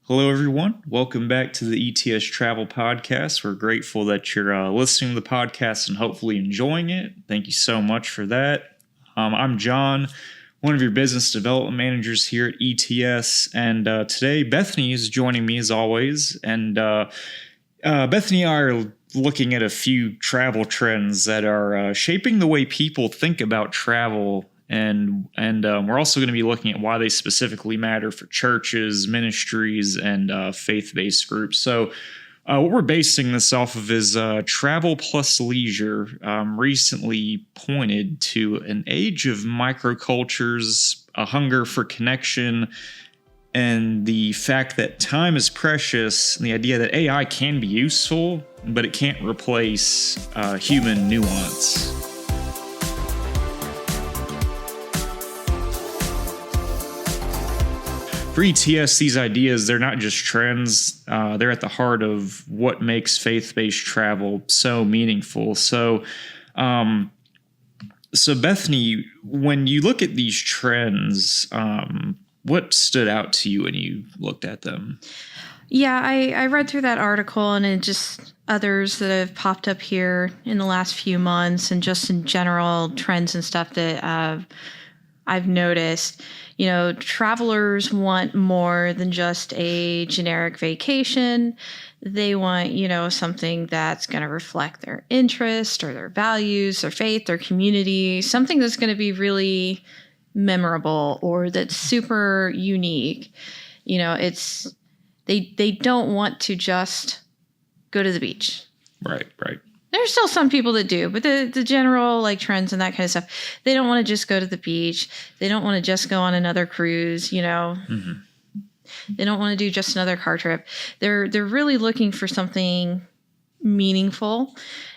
Hello, everyone. Welcome back to the ETS Travel Podcast. We're grateful that you're listening to the podcast and hopefully enjoying it. Thank you so much for that. I'm John, one of your business development managers here at ETS, and today Bethany is joining me as always. And Bethany and I are looking at a few travel trends that are shaping the way people think about travel. And we're also going to be looking at why they specifically matter for churches, ministries, and faith-based groups. So what we're basing this off of is Travel Plus Leisure recently pointed to an age of microcultures, a hunger for connection, and the fact that time is precious, and the idea that AI can be useful, but it can't replace human nuance. For ETS, these ideas, they're not just trends, they're at the heart of what makes faith-based travel so meaningful. So Bethany, when you look at these trends, what stood out to you when you looked at them? Yeah, I read through that article and it just others that have popped up here in the last few months and just in general trends and stuff that I've noticed. You know, travelers want more than just a generic vacation. They want, something that's going to reflect their interest or their values, their faith, their community, something that's going to be really memorable or that's super unique. They don't want to just go to the beach. Right. There's still some people that do, but the general trends and that kind of stuff, they don't want to just go to the beach. They don't want to just go on another cruise, Mm-hmm. They don't want to do just another car trip. They're really looking for something meaningful.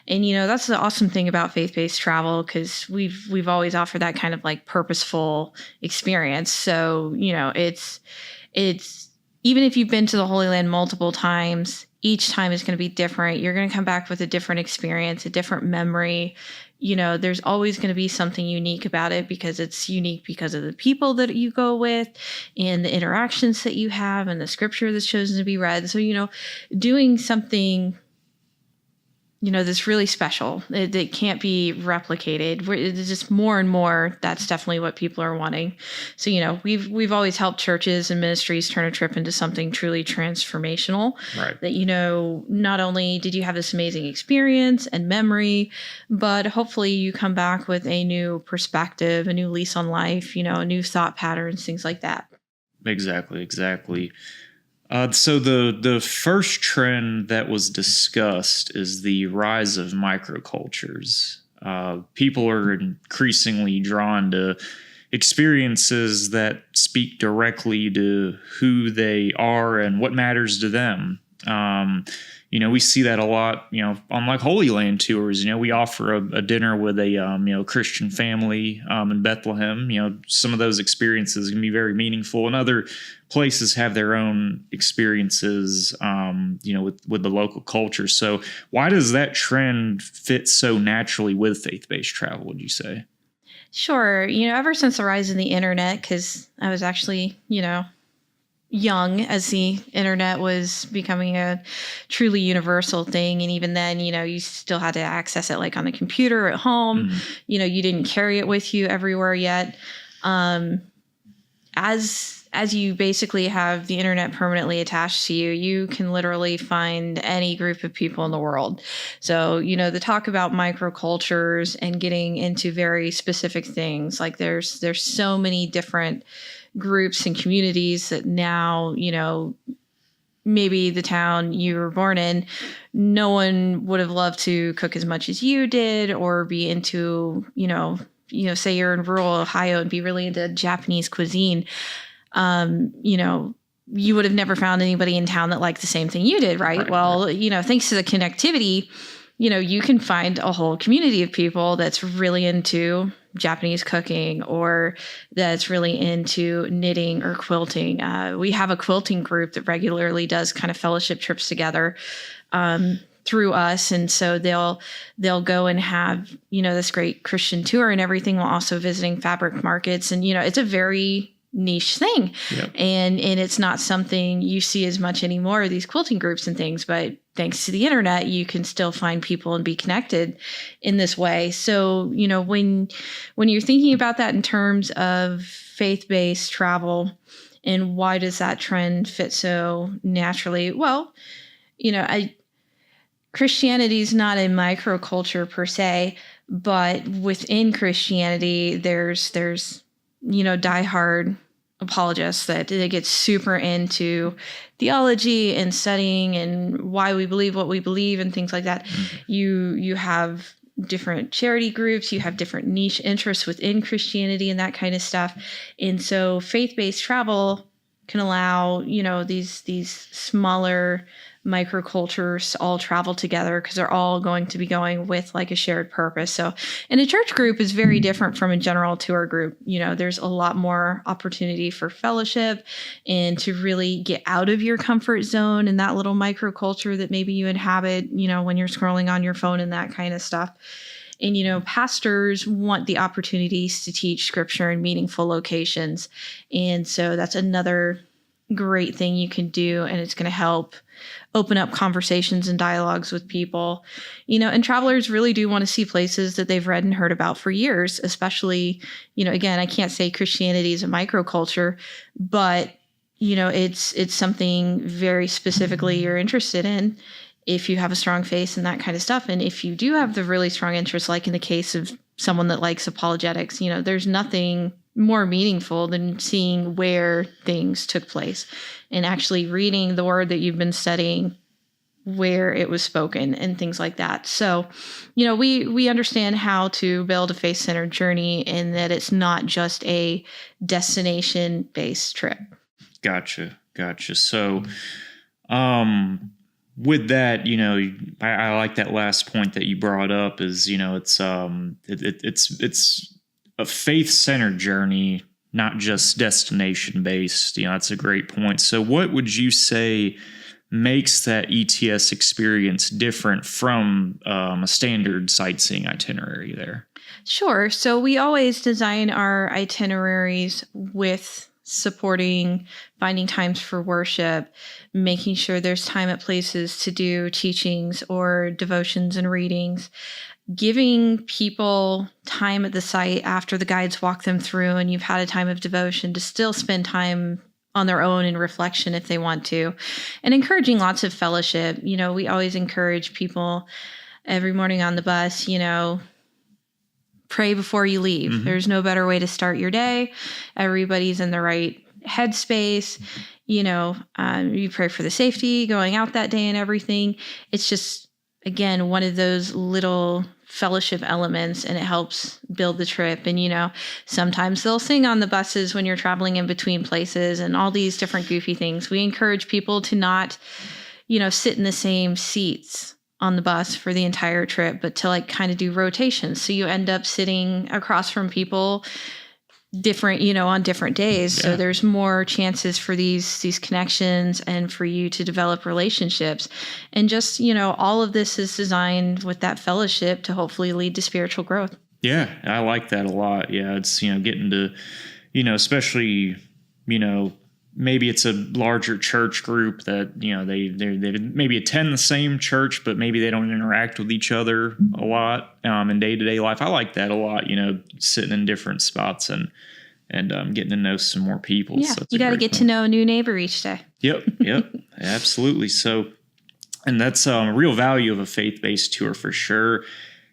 And, that's the awesome thing about faith-based travel, because we've always offered that kind of purposeful experience. So, it's even if you've been to the Holy Land multiple times, each time is going to be different. You're going to come back with a different experience, a different memory. There's always going to be something unique about it because it's unique because of the people that you go with and the interactions that you have and the scripture that's chosen to be read. So, doing something that's really special. It can't be replicated. It's just more and more. That's definitely what people are wanting. So, we've always helped churches and ministries turn a trip into something truly transformational. Right. That, not only did you have this amazing experience and memory, but hopefully you come back with a new perspective, a new lease on life, a new thought patterns, things like that. Exactly. So the first trend that was discussed is the rise of microcultures. People are increasingly drawn to experiences that speak directly to who they are and what matters to them. We see that a lot, on Holy Land tours. We offer a dinner with a, Christian family in Bethlehem. Some of those experiences can be very meaningful, and other places have their own experiences, with the local culture. So why does that trend fit so naturally with faith-based travel, would you say? Sure. Ever since the rise of the internet, because I was actually, young as the internet was becoming a truly universal thing. And even then, you still had to access it on the computer at home. Mm-hmm. You didn't carry it with you everywhere yet. As you basically have the internet permanently attached to you, you can literally find any group of people in the world. So, the talk about microcultures and getting into very specific things, there's so many different groups and communities that now, maybe the town you were born in, no one would have loved to cook as much as you did or be into, say you're in rural Ohio and be really into Japanese cuisine. You would have never found anybody in town that liked the same thing you did, right? Well, thanks to the connectivity, you can find a whole community of people that's really into Japanese cooking or that's really into knitting or quilting. We have a quilting group that regularly does kind of fellowship trips together through us. And so they'll go and have, this great Christian tour and everything while also visiting fabric markets. And, it's a very niche thing. Yep. And it's not something you see as much anymore, these quilting groups and things, but thanks to the internet, you can still find people and be connected in this way. So, when you're thinking about that in terms of faith-based travel and why does that trend fit so naturally? Well, Christianity is not a microculture per se, but within Christianity, there's diehard apologists that they get super into theology and studying and why we believe what we believe and things like that. You have different charity groups, you have different niche interests within Christianity and that kind of stuff. And so faith-based travel can allow, these smaller microcultures all travel together because they're all going to be going with like a shared purpose. So, and a church group is very different from a general tour group. There's a lot more opportunity for fellowship and to really get out of your comfort zone and that little microculture that maybe you inhabit, when you're scrolling on your phone and that kind of stuff. And, pastors want the opportunities to teach scripture in meaningful locations. And so that's another great thing you can do. And it's going to help open up conversations and dialogues with people, and travelers really do want to see places that they've read and heard about for years, especially, again, I can't say Christianity is a microculture, but, it's something very specifically you're interested in if you have a strong faith and that kind of stuff. And if you do have the really strong interest, like in the case of someone that likes apologetics, there's nothing more meaningful than seeing where things took place and actually reading the word that you've been studying, where it was spoken and things like that. So, we understand how to build a faith-centered journey and that it's not just a destination-based trip. Gotcha. So, with that, I like that last point that you brought up is, it's a faith-centered journey, not just destination-based. That's a great point. So what would you say makes that ETS experience different from a standard sightseeing itinerary there? Sure. So we always design our itineraries with supporting finding times for worship, making sure there's time at places to do teachings or devotions and readings, giving people time at the site after the guides walk them through and you've had a time of devotion to still spend time on their own in reflection if they want to, and encouraging lots of fellowship. We always encourage people every morning on the bus, pray before you leave. Mm-hmm. There's no better way to start your day. Everybody's in the right headspace. You pray for the safety going out that day and everything. It's just, again, one of those little fellowship elements, and it helps build the trip. And, sometimes they'll sing on the buses when you're traveling in between places and all these different goofy things. We encourage people to not, sit in the same seats on the bus for the entire trip, but to kind of do rotations. So you end up sitting across from people different, on different days. Yeah. So there's more chances for these connections and for you to develop relationships. And just, all of this is designed with that fellowship to hopefully lead to spiritual growth. Yeah, I like that a lot. Yeah, it's, getting to, especially, maybe it's a larger church group that, they maybe attend the same church, but maybe they don't interact with each other a lot in day-to-day life. I like that a lot, sitting in different spots and getting to know some more people. Yeah, so you got to get to know a new neighbor each day. Yep, absolutely. So, and that's a real value of a faith-based tour for sure.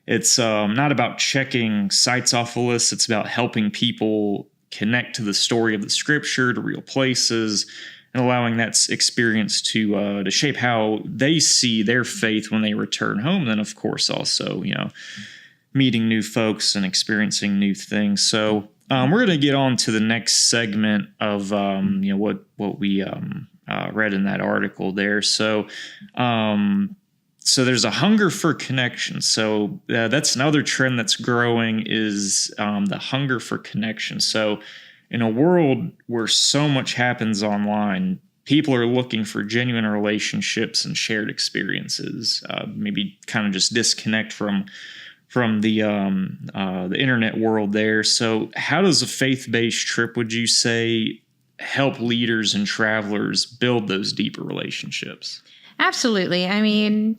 It's not about checking sites off a list. It's about helping people connect to the story of the scripture, to real places, and allowing that experience to shape how they see their faith when they return home. Then, of course, also, meeting new folks and experiencing new things. So we're going to get on to the next segment of, what we read in that article there. So there's a hunger for connection. So that's another trend that's growing is the hunger for connection. So in a world where so much happens online, people are looking for genuine relationships and shared experiences, maybe kind of just disconnect from from the internet world there. So how does a faith-based trip, would you say, help leaders and travelers build those deeper relationships? Absolutely. I mean,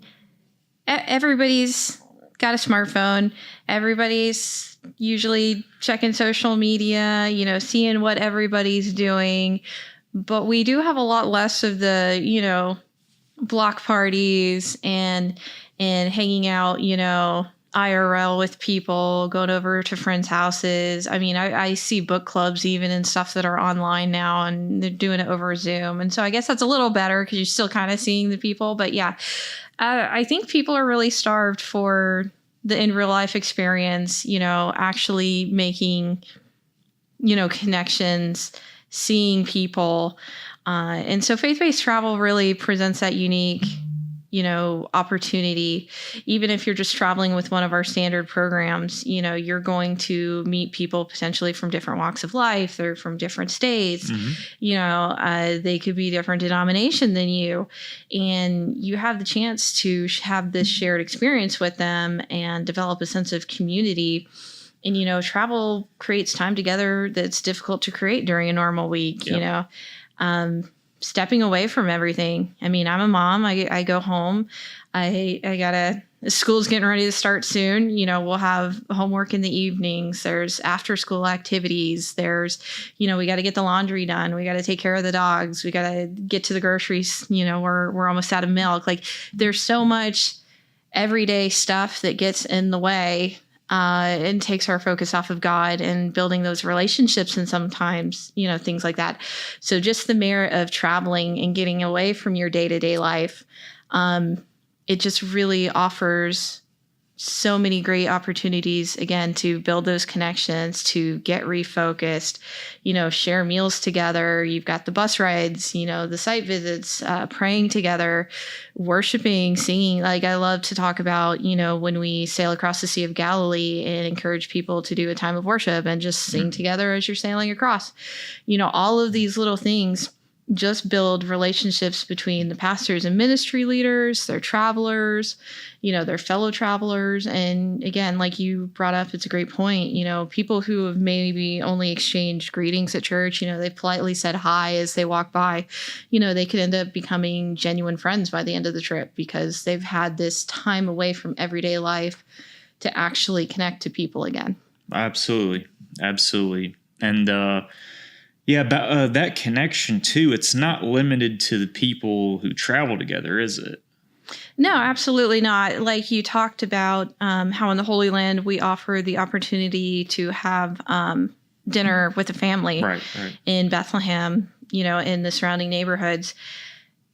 everybody's got a smartphone. Everybody's usually checking social media, seeing what everybody's doing. But we do have a lot less of the, block parties and hanging out, IRL with people, going over to friends' houses. I mean, I see book clubs even and stuff that are online now, and they're doing it over Zoom. And so I guess that's a little better because you're still kind of seeing the people. But yeah, I think people are really starved for the in real life experience, actually making, connections, seeing people. And so faith-based travel really presents that unique opportunity. Even if you're just traveling with one of our standard programs, you're going to meet people potentially from different walks of life. They're from different states. They could be different denomination than you. And you have the chance to have this shared experience with them and develop a sense of community. And, travel creates time together that's difficult to create during a normal week, stepping away from everything. I mean, I'm a mom. I go home. School's getting ready to start soon. We'll have homework in the evenings. There's after school activities. There's, we got to get the laundry done. We got to take care of the dogs. We got to get to the groceries. We're almost out of milk. Like, there's so much everyday stuff that gets in the way and takes our focus off of God and building those relationships, and sometimes, things like that. So just the merit of traveling and getting away from your day-to-day life, it just really offers so many great opportunities, again, to build those connections, to get refocused, share meals together. You've got the bus rides, the site visits, praying together, worshiping, singing. Like, I love to talk about, when we sail across the Sea of Galilee and encourage people to do a time of worship and just sing together as you're sailing across. All of these little things just build relationships between the pastors and ministry leaders, their travelers, their fellow travelers. And again, like you brought up, it's a great point. People who have maybe only exchanged greetings at church, they've politely said hi as they walk by, they could end up becoming genuine friends by the end of the trip because they've had this time away from everyday life to actually connect to people again. Absolutely. And, yeah, that connection, too, it's not limited to the people who travel together, is it? No, absolutely not. Like you talked about how in the Holy Land we offer the opportunity to have dinner with a family right. in Bethlehem, in the surrounding neighborhoods.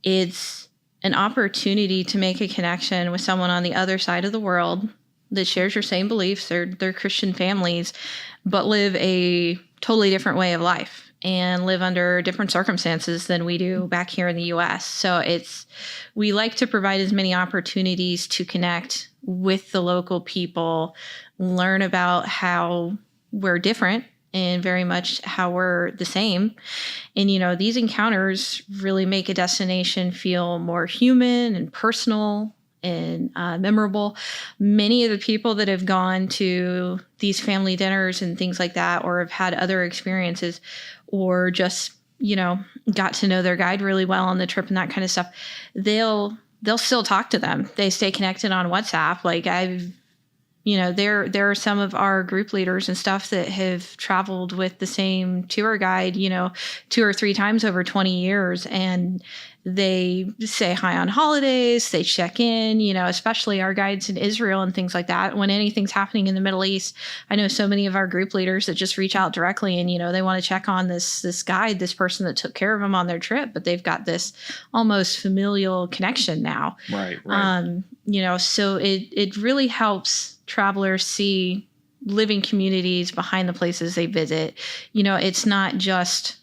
It's an opportunity to make a connection with someone on the other side of the world that shares your same beliefs. They're Christian families, but live a totally different way of life and live under different circumstances than we do back here in the U.S. So we like to provide as many opportunities to connect with the local people, learn about how we're different and very much how we're the same. And, these encounters really make a destination feel more human and personal and memorable. Many of the people that have gone to these family dinners and things like that, or have had other experiences, or just, got to know their guide really well on the trip and that kind of stuff, they'll still talk to them. They stay connected on WhatsApp. Like there are some of our group leaders and stuff that have traveled with the same tour guide, 2 or 3 times over 20 years. And they say hi on holidays, they check in, especially our guides in Israel and things like that. When anything's happening in the Middle East, I know so many of our group leaders that just reach out directly and, they want to check on this guide, this person that took care of them on their trip, but they've got this almost familial connection now. Right. So it really helps travelers see living communities behind the places they visit. It's not just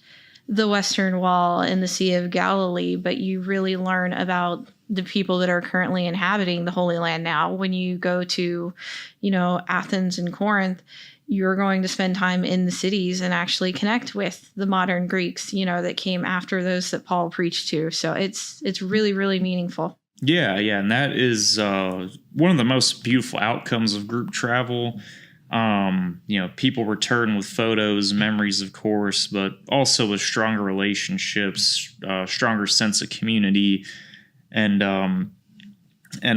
the Western Wall and the Sea of Galilee, but you really learn about the people that are currently inhabiting the Holy Land now. When you go to, Athens and Corinth, you're going to spend time in the cities and actually connect with the modern Greeks, that came after those that Paul preached to. So it's really, really meaningful. Yeah, and that is one of the most beautiful outcomes of group travel. People return with photos, memories, of course, but also with stronger relationships, stronger sense of community, and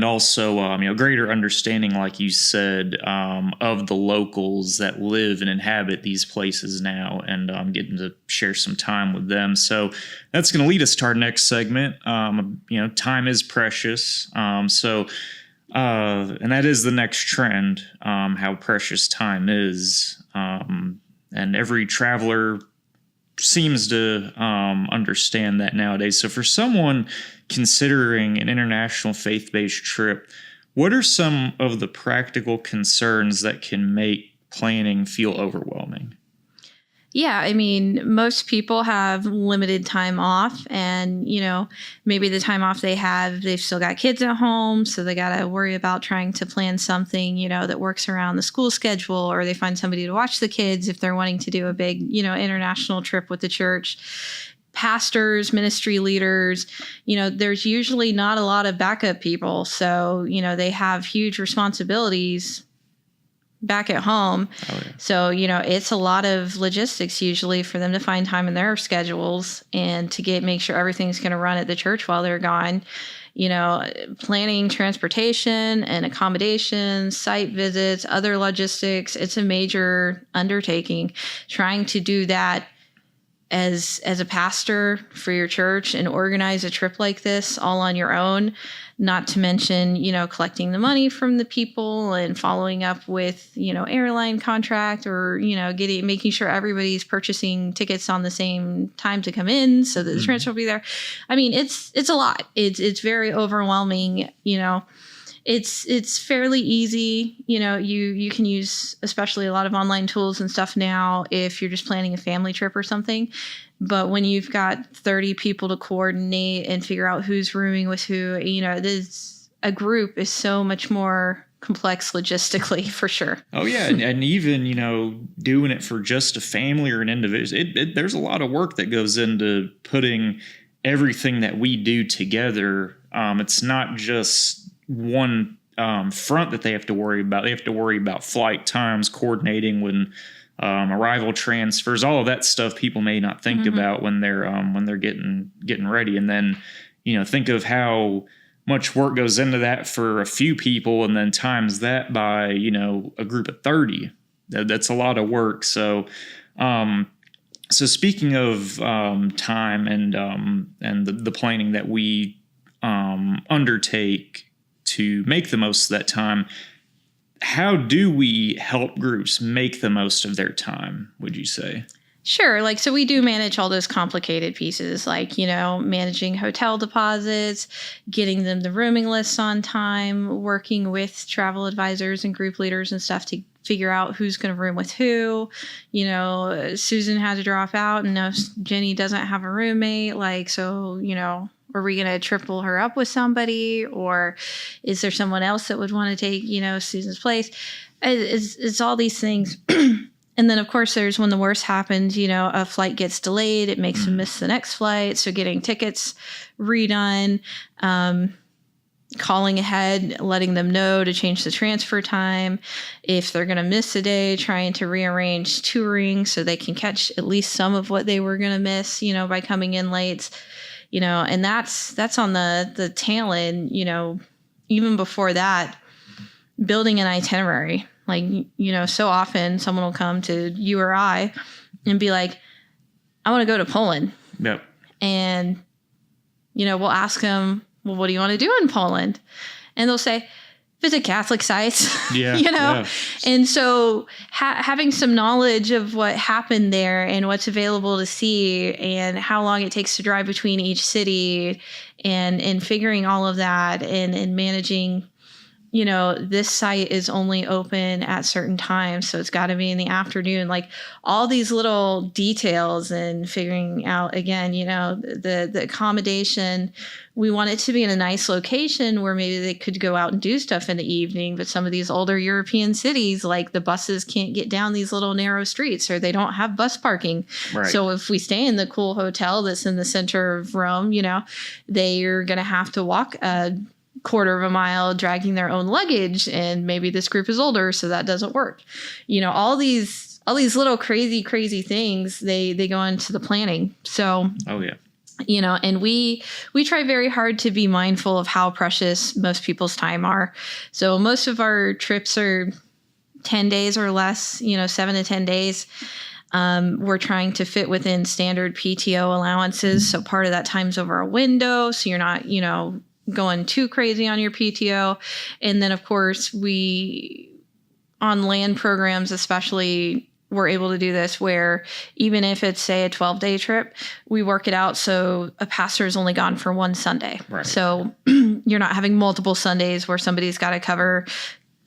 also greater understanding, like you said, of the locals that live and inhabit these places now, and getting to share some time with them. So that's going to lead us to our next segment. Time is precious. And that is the next trend, how precious time is. And every traveler seems to understand that nowadays. So for someone considering an international faith-based trip, what are some of the practical concerns that can make planning feel overwhelming? Yeah, I mean, most people have limited time off, and, maybe the time off they have, they've still got kids at home, so they got to worry about trying to plan something, that works around the school schedule, or they find somebody to watch the kids if they're wanting to do a big, international trip with the church. Pastors, ministry leaders, there's usually not a lot of backup people, so, they have huge responsibilities back at home. Oh, yeah. So, it's a lot of logistics usually for them to find time in their schedules and to make sure everything's going to run at the church while they're gone. Planning transportation and accommodations, site visits, other logistics. It's a major undertaking. Trying to do that as a pastor for your church and organize a trip like this all on your own, not to mention, collecting the money from the people and following up with, airline contract or, making sure everybody's purchasing tickets on the same time to come in so that the transfer will be there. I mean, it's a lot. It's very overwhelming. It's fairly easy. You can use especially a lot of online tools and stuff now if you're just planning a family trip or something. But when you've got 30 people to coordinate and figure out who's rooming with who, a group is so much more complex logistically, for sure. Oh, yeah. And even, doing it for just a family or an individual, there's a lot of work that goes into putting everything that we do together. It's not just one front that they have to worry about. They have to worry about flight times, coordinating when arrival transfers, all of that stuff people may not think about when they're getting ready. And then, think of how much work goes into that for a few people, and then times that by, a group of 30. That's a lot of work. So speaking of time and the planning that we undertake to make the most of that time, how do we help groups make the most of their time, would you say? Sure. So we do manage all those complicated pieces, managing hotel deposits, getting them the rooming lists on time, working with travel advisors and group leaders and stuff to figure out who's going to room with who. Susan had to drop out and now Jenny doesn't have a roommate. Are we going to triple her up with somebody, or is there someone else that would want to take, Susan's place? It's all these things. And then, of course, there's when the worst happens, a flight gets delayed. It makes them miss the next flight. So getting tickets redone, calling ahead, letting them know to change the transfer time. If they're going to miss a day, trying to rearrange touring so they can catch at least some of what they were going to miss, by coming in late. And that's on the tail end, even before that, building an itinerary. So often someone will come to you or I and be like, I want to go to Poland. Yep. And, we'll ask them, well, what do you want to do in Poland? And they'll say, visit Catholic sites. Yeah. Yeah. And so having some knowledge of what happened there and what's available to see and how long it takes to drive between each city and figuring all of that and managing, this site is only open at certain times, so it's got to be in the afternoon. All these little details and figuring out, again, the accommodation. We want it to be in a nice location where maybe they could go out and do stuff in the evening. But some of these older European cities, the buses can't get down these little narrow streets, or they don't have bus parking. Right. So if we stay in the cool hotel that's in the center of Rome, they are going to have to walk quarter of a mile dragging their own luggage, and maybe this group is older, so that doesn't work. All these little crazy things, they go into the planning. So, oh yeah. And we try very hard to be mindful of how precious most people's time are. So most of our trips are 10 days or less, 7 to 10 days. We're trying to fit within standard PTO allowances. So part of that time's over a window. So you're not, going too crazy on your PTO. And then, of course, we, on land programs especially, we're able to do this where even if it's, say, a 12-day trip, we work it out so a pastor is only gone for one Sunday. Right. So you're not having multiple Sundays where somebody's got to cover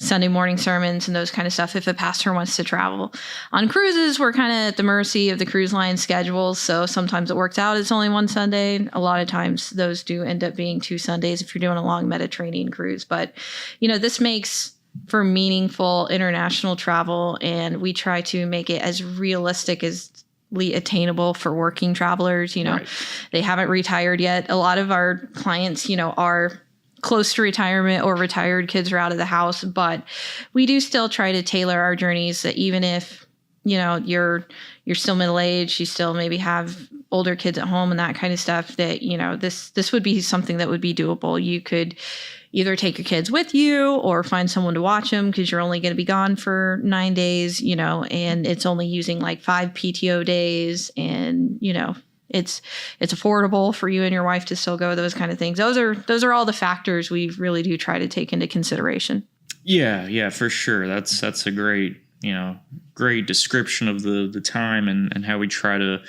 Sunday morning sermons and those kind of stuff if a pastor wants to travel. On cruises, we're kind of at the mercy of the cruise line schedules. So sometimes it works out it's only one Sunday. A lot of times those do end up being 2 Sundays if you're doing a long Mediterranean cruise. But, this makes for meaningful international travel, and we try to make it as realistic as attainable for working travelers. Right. They haven't retired yet. A lot of our clients, are close to retirement or retired, kids are out of the house, but we do still try to tailor our journeys that even if, you're still middle-aged, you still maybe have older kids at home and that kind of stuff, that, this would be something that would be doable. You could either take your kids with you or find someone to watch them because you're only going to be gone for 9 days, and it's only using like 5 PTO days, and, it's affordable for you and your wife to still go, those kind of things. Those are all the factors we really do try to take into consideration. Yeah, for sure. That's a great description of the time and how we try to,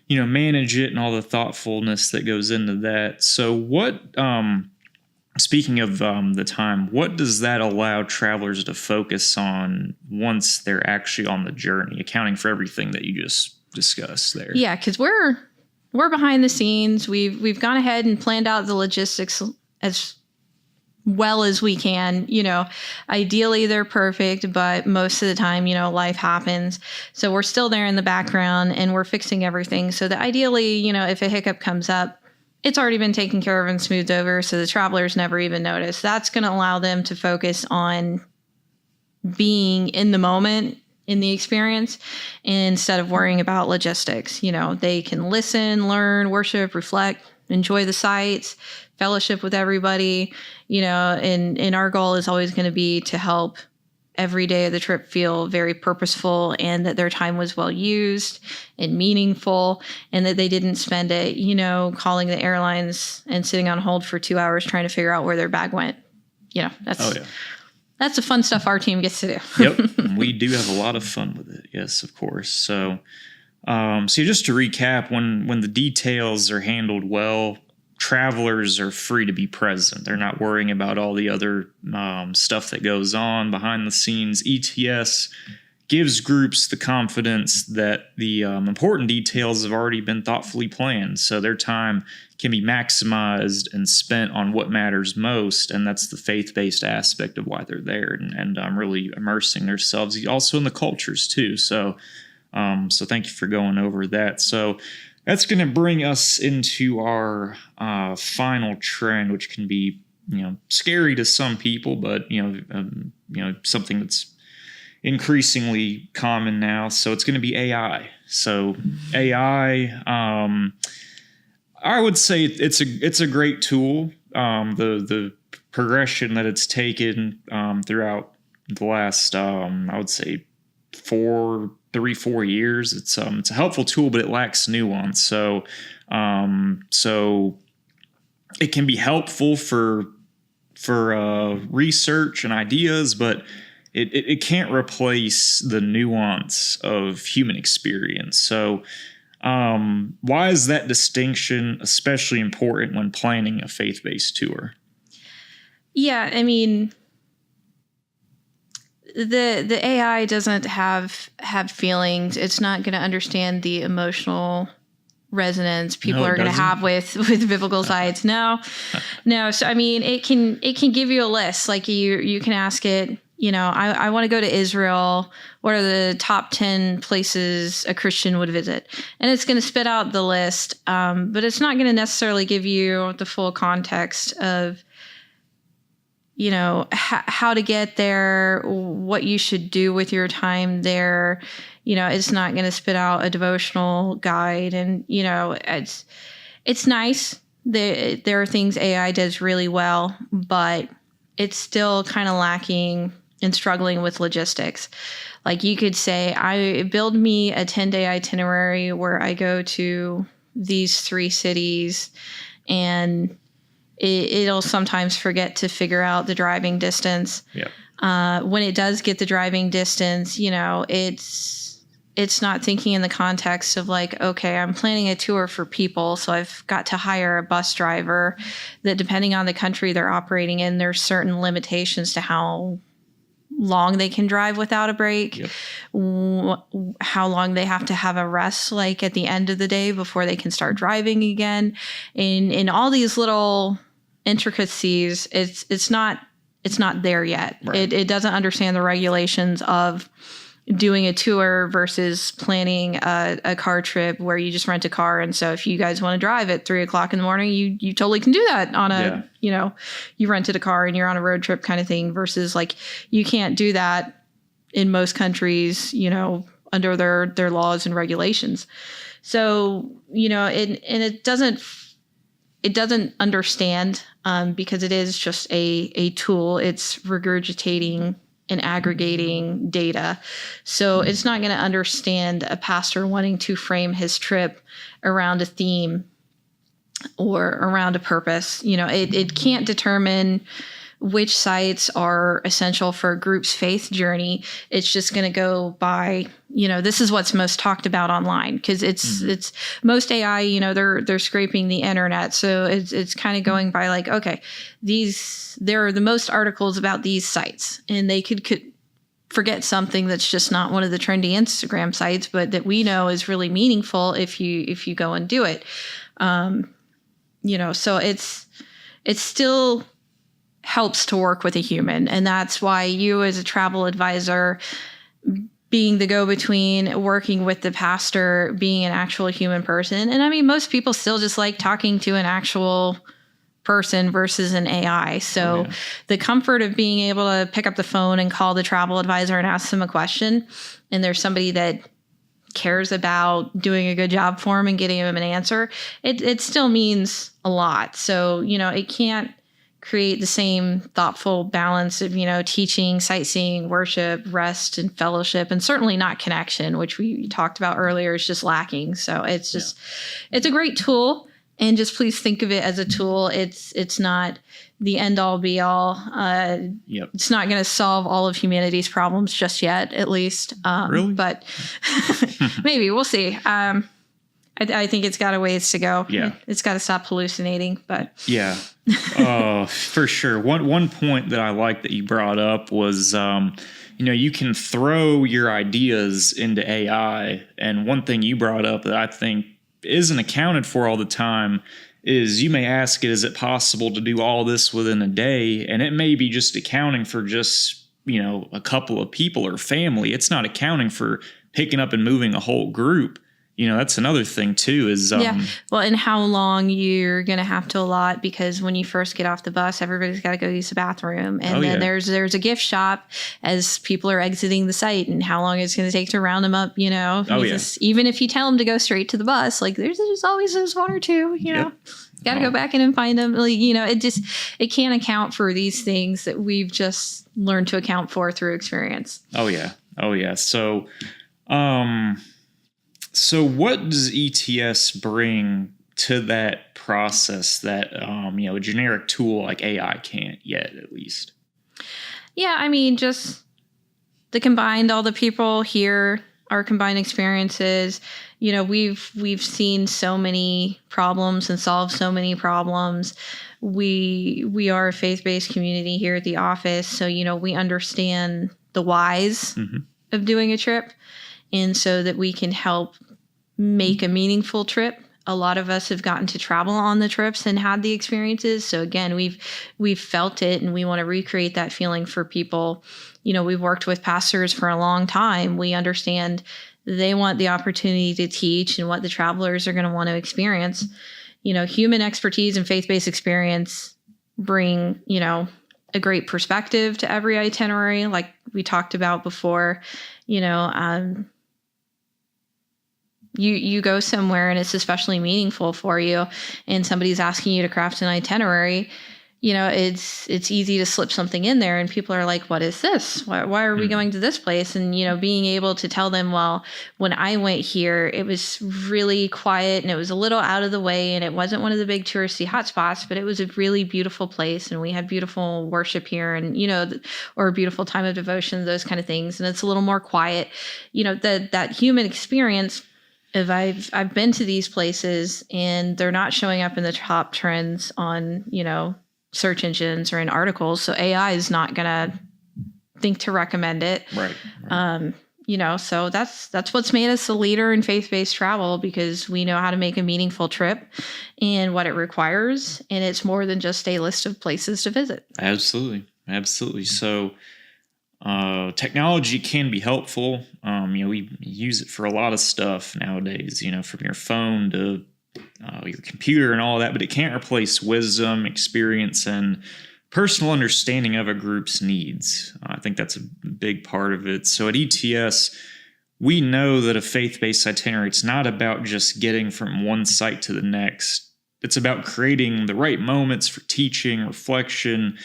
manage it and all the thoughtfulness that goes into that. So what, speaking of the time, what does that allow travelers to focus on once they're actually on the journey, accounting for everything that you just discussed there? Yeah, because we're behind the scenes. We've gone ahead and planned out the logistics as well as we can. Ideally they're perfect, but most of the time, life happens. So we're still there in the background and we're fixing everything. So that ideally, if a hiccup comes up, it's already been taken care of and smoothed over, so the travelers never even notice. That's going to allow them to focus on being in the moment, in the experience, instead of worrying about logistics. They can listen, learn, worship, reflect, enjoy the sights, fellowship with everybody, and our goal is always going to be to help every day of the trip feel very purposeful, and that their time was well used and meaningful, and that they didn't spend it, calling the airlines and sitting on hold for 2 hours trying to figure out where their bag went. That's the fun stuff our team gets to do. Yep. We do have a lot of fun with it. Yes, of course. So just to recap, when the details are handled well, travelers are free to be present. They're not worrying about all the other stuff that goes on behind the scenes. ETS gives groups the confidence that the important details have already been thoughtfully planned, so their time can be maximized and spent on what matters most, and that's the faith-based aspect of why they're there, and really immersing themselves also in the cultures too. So thank you for going over that. So that's going to bring us into our final trend, which can be scary to some people, but something that's increasingly common now. So it's going to be AI. So AI, I would say it's a great tool. The progression that it's taken throughout the last I would say 4 years, it's a helpful tool, but it lacks nuance. So it can be helpful for research and ideas, but it can't replace the nuance of human experience. So why is that distinction especially important when planning a faith-based tour? Yeah, I mean, the AI doesn't have feelings. It's not going to understand the emotional resonance people are going to have with biblical sites. No. So, I mean, it can give you a list. Like you can ask it, I want to go to Israel. What are the top 10 places a Christian would visit? And it's going to spit out the list. But it's not going to necessarily give you the full context of how to get there, what you should do with your time there. It's not going to spit out a devotional guide. And, it's nice. There are things AI does really well, but it's still kind of lacking and struggling with logistics. Like you could say, I build me a 10-day itinerary where I go to these 3 cities, and it'll sometimes forget to figure out the driving distance. Yeah. When it does get the driving distance, it's not thinking in the context of like, okay, I'm planning a tour for people, so I've got to hire a bus driver that, depending on the country they're operating in, there's certain limitations to how long they can drive without a break, Yep. How long they have to have a rest, like at the end of the day before they can start driving again. In all these little intricacies, it's not there yet. Right. It doesn't understand the regulations of doing a tour versus planning a car trip where you just rent a car. And so if you guys want to drive at 3:00 in the morning, you totally can do that on you rented a car and you're on a road trip kind of thing, versus like you can't do that in most countries, under their laws and regulations. So, it doesn't understand because it is just a tool. It's regurgitating and aggregating data. So it's not going to understand a pastor wanting to frame his trip around a theme or around a purpose. It can't determine which sites are essential for a group's faith journey. It's just going to go by, this is what's most talked about online, because it's most AI, they're scraping the internet. So it's kind of going by like, okay, there are the most articles about these sites, and they could forget something that's just not one of the trendy Instagram sites, but that we know is really meaningful if you go and do it. So it's still helps to work with a human. And that's why you, as a travel advisor, being the go-between, working with the pastor, being an actual human person. And I mean, most people still just like talking to an actual person versus an AI. So the comfort of being able to pick up the phone and call the travel advisor and ask them a question, and there's somebody that cares about doing a good job for him and getting him an answer, it still means a lot. So, it can't create the same thoughtful balance of, teaching, sightseeing, worship, rest, and fellowship, and certainly not connection, which we talked about earlier, is just lacking. So it's just, it's a great tool, and just please think of it as a tool. It's not the end all be all. It's not going to solve all of humanity's problems just yet, at least. Really? But maybe we'll see. I think it's got a ways to go. Yeah. It's got to stop hallucinating, but yeah. For sure. One point that I like that you brought up was, you can throw your ideas into AI. And one thing you brought up that I think isn't accounted for all the time is you may ask it, is it possible to do all this within a day? And it may be just accounting for just, a couple of people or family. It's not accounting for picking up and moving a whole group. That's another thing too is, well, and how long you're going to have to allot, because when you first get off the bus, everybody's got to go use the bathroom. And then there's a gift shop as people are exiting the site, and how long it's going to take to round them up, even if you tell them to go straight to the bus, like there's always those one or two, got to go back in and find them. Like, it can't account for these things that we've just learned to account for through experience. Oh yeah. So what does ETS bring to that process that, a generic tool like AI can't yet, at least? Yeah, I mean, just all the people here, our combined experiences, we've seen so many problems and solved so many problems. We are a faith-based community here at the office. So, we understand the whys of doing a trip. And so that we can help make a meaningful trip. A lot of us have gotten to travel on the trips and had the experiences. So again, we've felt it, and we want to recreate that feeling for people. We've worked with pastors for a long time. We understand they want the opportunity to teach and what the travelers are going to want to experience. Human expertise and faith-based experience bring, a great perspective to every itinerary, like we talked about before. You go somewhere and it's especially meaningful for you, and somebody's asking you to craft an itinerary. It's easy to slip something in there and people are like, what is this? Why are we going to this place? And, being able to tell them, well, when I went here, it was really quiet and it was a little out of the way and it wasn't one of the big touristy hotspots, but it was a really beautiful place and we had beautiful worship here and, or a beautiful time of devotion, those kind of things. And it's a little more quiet, that human experience. If I've been to these places and they're not showing up in the top trends on, search engines or in articles. So AI is not going to think to recommend it. Right. So that's what's made us a leader in faith-based travel, because we know how to make a meaningful trip and what it requires. And it's more than just a list of places to visit. Absolutely. So technology can be helpful. We use it for a lot of stuff nowadays, from your phone to your computer and all that, but it can't replace wisdom, experience, and personal understanding of a group's needs. I think that's a big part of it. So at ETS, we know that a faith-based itinerary, it's not about just getting from one site to the next. It's about creating the right moments for teaching, reflection,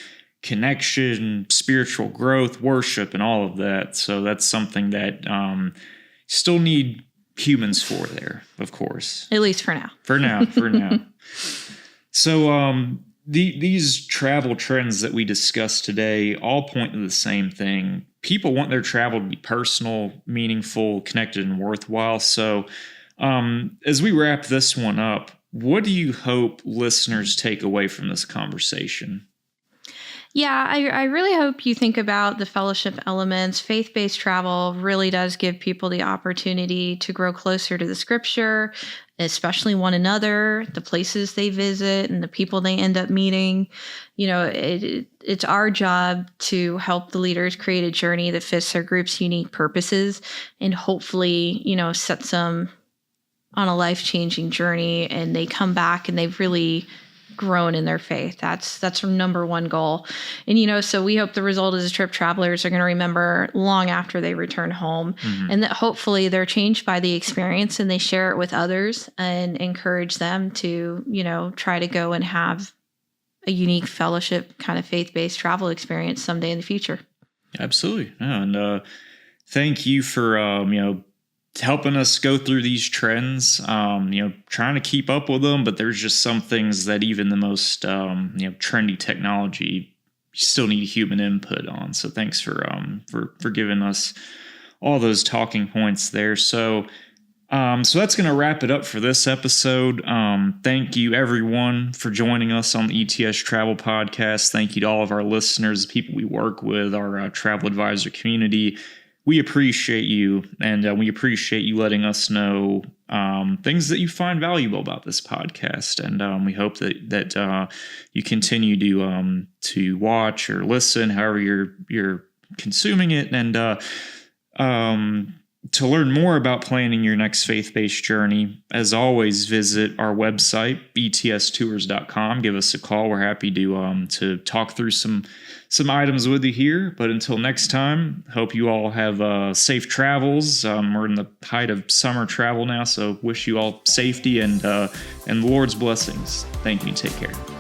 connection, spiritual growth, worship, and all of that. So that's something that still need humans for there, of course. At least for now. For now. So these travel trends that we discussed today all point to the same thing. People want their travel to be personal, meaningful, connected, and worthwhile. So as we wrap this one up, what do you hope listeners take away from this conversation? Yeah, I really hope you think about the fellowship elements. Faith-based travel really does give people the opportunity to grow closer to the scripture, especially one another, the places they visit, and the people they end up meeting. It's our job to help the leaders create a journey that fits their group's unique purposes and hopefully, sets them on a life-changing journey, and they come back and they've really grown in their faith. That's our number one goal. And, so we hope the result is trip travelers are going to remember long after they return home, and that hopefully they're changed by the experience and they share it with others and encourage them to, try to go and have a unique fellowship kind of faith-based travel experience someday in the future. Absolutely. Yeah, and thank you for, helping us go through these trends, trying to keep up with them, but there's just some things that even the most, trendy technology you still need human input on. So thanks for giving us all those talking points there. So that's going to wrap it up for this episode. Thank you everyone for joining us on the ETS Travel Podcast. Thank you to all of our listeners, the people we work with, our travel advisor community. We appreciate you, and we appreciate you letting us know things that you find valuable about this podcast. And we hope that you continue to watch or listen, however you're consuming it. And to learn more about planning your next faith-based journey, as always, visit our website, etstours.com. Give us a call. We're happy to talk through some items with you here. But until next time, hope you all have safe travels. We're in the height of summer travel now, so wish you all safety and the Lord's blessings. Thank you. Take care.